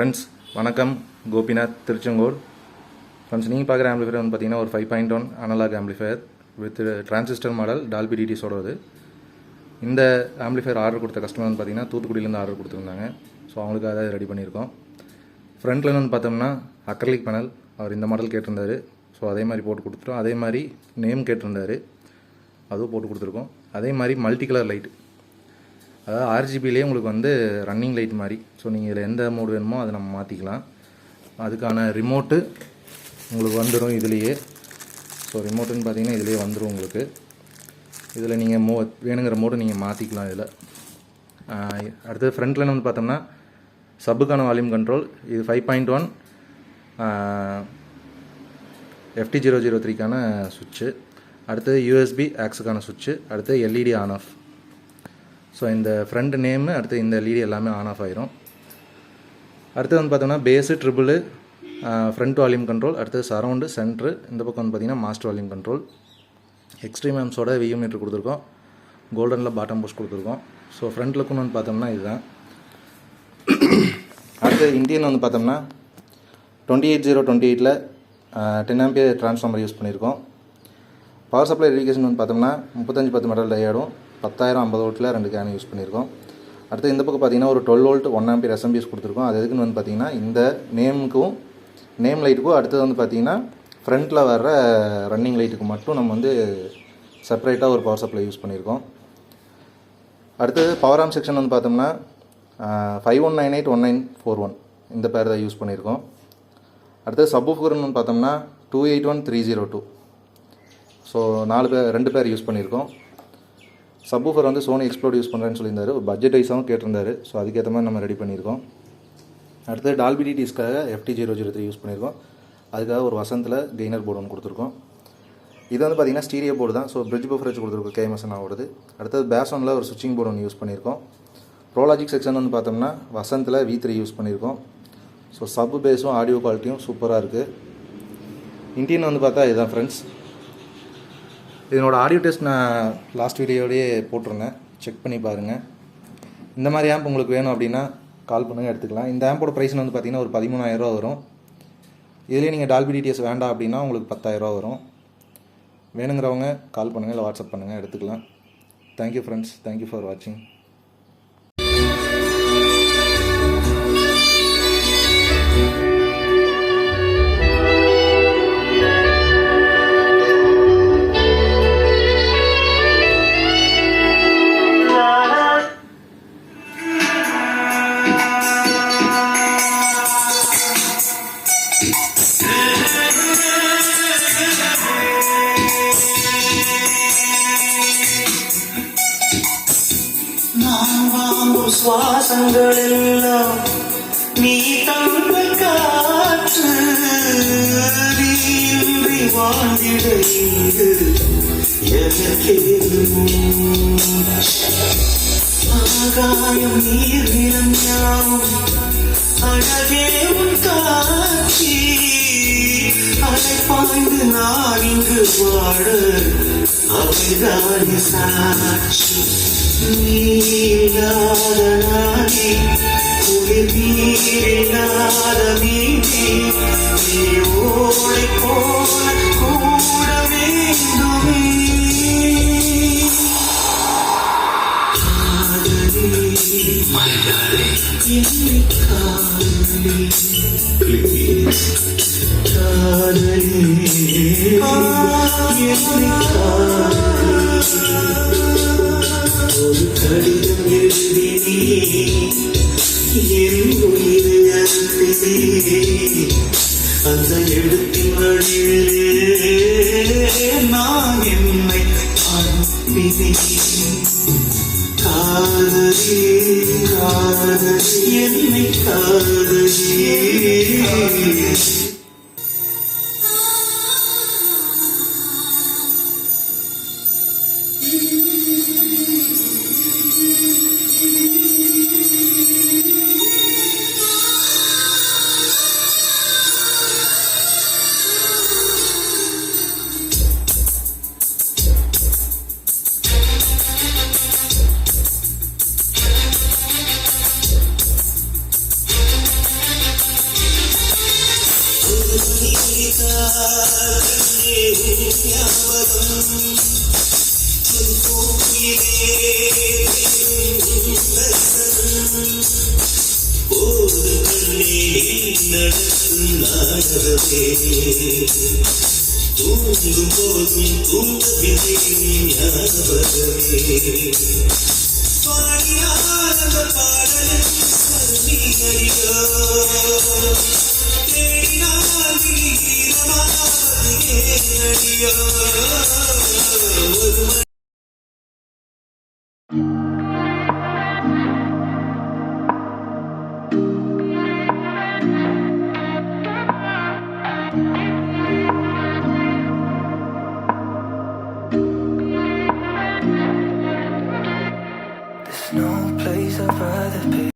Friends வணக்கம். Gopinath, Tiruchengode. Friends, நீங்கள் பார்க்குற ஆம்பிளிஃபயர் வந்து பார்த்தீங்கன்னா ஒரு 5.1 analog amplifier with transistor model Dolby டிடிஸோடது. இந்த ஆம்பிளிஃபயர் ஆர்டர் கொடுத்த கஸ்டமர் வந்து பார்த்தீங்கன்னா தூத்துக்குடியிலேருந்து ஆர்டர் கொடுத்துருந்தாங்க. ஸோ அவங்களுக்கு அதை ரெடி பண்ணியிருக்கோம். ஃப்ரண்ட்டில் வந்து பார்த்தோம்னா அக்ரலிக் பேனல், அவர் இந்த மாடல் கேட்டிருந்தார். ஸோ அதே மாதிரி போட்டு கொடுத்துட்டோம். அதே மாதிரி நேம் கேட்டிருந்தார், அதுவும் போட்டு கொடுத்துருக்கோம். அதே மாதிரி மல்டி கலர் லைட்டு, அதாவது ஆர்ஜிபிலேயே உங்களுக்கு வந்து ரன்னிங் லைட் மாதிரி. ஸோ நீங்கள் இதில் எந்த மோடு வேணுமோ அதை நம்ம மாற்றிக்கலாம். அதுக்கான ரிமோட்டு உங்களுக்கு வந்துடும் இதுலேயே. ஸோ ரிமோட்டுன்னு பார்த்தீங்கன்னா இதிலே வந்துடும் உங்களுக்கு. இதில் நீங்கள் வேணுங்கிற மோடு நீங்கள் மாற்றிக்கலாம் இதில். அடுத்தது ஃப்ரண்ட்டில் வந்து பார்த்தோம்னா சப்புக்கான வால்யூம் கண்ட்ரோல். இது 5.1 FT003க்கான சுவிட்சு. அடுத்தது USB ஆக்ஸுக்கான சுவிட்சு. அடுத்தது LED ஆன் ஆஃப். ஸோ இந்த ஃப்ரண்ட் நேமு, அடுத்து இந்த LED எல்லாமே ஆன் ஆஃப் ஆகிரும். அடுத்து வந்து பார்த்தோம்னா bass, treble, front volume control, அடுத்தது சரவுண்டு, சென்ட்ரு. இந்த பக்கம் வந்து பார்த்திங்கன்னா மாஸ்டர் வால்யூம் கண்ட்ரோல். எக்ஸ்ட்ரீம் ஆம்ஸோட வியூ மீட்டர் கொடுத்துருக்கோம். கோல்டனில் பாட்டம் போஸ்ட் கொடுத்துருக்கோம். ஸோ ஃப்ரண்ட் லுக்குன்னு வந்து பார்த்தோம்னா இதுதான். அடுத்து இந்தியன் வந்து பார்த்தோம்னா 28028ல் 10 ஆம்பியர் டிரான்ஸ்ஃபார்மர் யூஸ் பண்ணியிருக்கோம். பவர் சப்ளை ரெடிகேஷன் வந்து பார்த்தோம்னா 3510 மெட்டல் டயோடும் 10,050 வோல்ட்டில் 2 கேன் யூஸ் பண்ணியிருக்கோம். அடுத்து இந்த பக்கம் பார்த்தீங்கன்னா ஒரு 12 வோல்ட் 1 ஆம்பியர் SMPS கொடுத்துருக்கோம். அது எதுக்குன்னு வந்து பார்த்தீங்கன்னா இந்த நேமுக்கும் நேம் லைட்டுக்கும், அடுத்தது வந்து பார்த்தீங்கன்னா ஃப்ரண்ட்டில் வர்ற ரன்னிங் லைட்டுக்கு மட்டும் நம்ம வந்து செப்பரேட்டாக ஒரு பவர் சப்ளை யூஸ் பண்ணியிருக்கோம். அடுத்தது பவர் ஆம் செக்ஷன் வந்து பார்த்தோம்னா 51981941 இந்த பேர் தான் யூஸ் பண்ணியிருக்கோம். அடுத்தது சப்வூஃபர்னு வந்து பார்த்தோம்னா 281302. ஸோ 2 பேர் யூஸ் பண்ணியிருக்கோம். சப்வூஃபர் வந்து சோனி எக்ஸ்ப்ளோட் யூஸ் பண்ணுறேன்னு சொல்லியிருந்தார். ஒரு பட்ஜெட் வைஸாகவும் கேட்டிருந்தார். ஸோ அதுக்கேற்ற மாதிரி நம்ம ரெடி பண்ணியிருக்கோம். அடுத்தது டால்பி டிடிஸ்க்காக FT003 யூஸ் பண்ணியிருக்கோம். அதுக்காக ஒரு வசந்தில் கெய்னர் போர்டு ஒன்று கொடுத்துருக்கோம். இது வந்து பார்த்திங்கன்னா ஸ்டீரியோ போர்டு தான். ஸோ பிரிட்ஜ் பஃபர் வச்சு கொடுத்துருக்கோம், KMSN ஓடுது. அடுத்தது பேசனில் ஒரு சுவிட்சிங் போர்டு ஒன்று யூஸ் பண்ணியிருக்கோம். ப்ரோலாஜிக் செக்ஷன் வந்து பார்த்தோம்னா வசந்தில் V3 யூஸ் பண்ணியிருக்கோம். ஸோ சப் பேஸும் ஆடியோ குவாலிட்டியும் சூப்பராக இருக்குது. இன்டியன் வந்து பார்த்தா இதுதான் ஃப்ரெண்ட்ஸ். இதனோட ஆடியோ டெஸ்ட் நான் லாஸ்ட் வீடியோலேயே போட்டிருந்தேன், செக் பண்ணி பாருங்கள். இந்த மாதிரி ஆம்ப் உங்களுக்கு வேணும் அப்படின்னா கால் பண்ணுங்கள், எடுத்துக்கலாம். இந்த ஆம்போட ப்ரைஸ் வந்து பார்த்திங்கன்னா ஒரு 13,000 ரூபா வரும். இதுலேயே நீங்கள் டால்பி டிடிஎஸ் வேண்டாம் அப்படின்னா உங்களுக்கு 10,000 ரூபா வரும். வேணுங்கிறவங்க கால் பண்ணுங்கள், இல்லை வாட்ஸ்அப் பண்ணுங்கள், எடுத்துக்கலாம். தேங்க்யூ ஃப்ரெண்ட்ஸ், தேங்க்யூ ஃபார் வாட்சிங். சுவாசங்கள் எல்லாம் நீ தந்த காற்று, நீ வாழ்ந்திட இங்கு ஆகாயம் நீர் நிலம் யாவும் அழகே உன் காட்சி. அலை பாய்ந்து நான் இங்கு வாழ அவைதான் சாட்சி. நீலாத நானே குளிர் நீரில்லாத மீனே, நீ ஓடை போல கூட வேண்டுமே. காதலி என்னை காதலி, காதலி என்னை காதலி. ஒரு கடிதம் எழுதினே என் உயிரிழந்தே, அந்த எழுத்தின் வழியிலே நான் என்னை அனுப்பினேன். காதலி காதலி என்னை காதலி. கண்ணே உன் ஞாபகம் என் பூவிலே பெரும் தரிசனம் போது கண்ணே நடக்கும் நாடகமே தூங்கும் போதும் தூங்கவில்லை ஞாபகமே பாடியாத பாடலும் நீ அறியோ தேடினால் நீரமாவது ஏன் அடியோ ஒரு There's no place I'd rather be.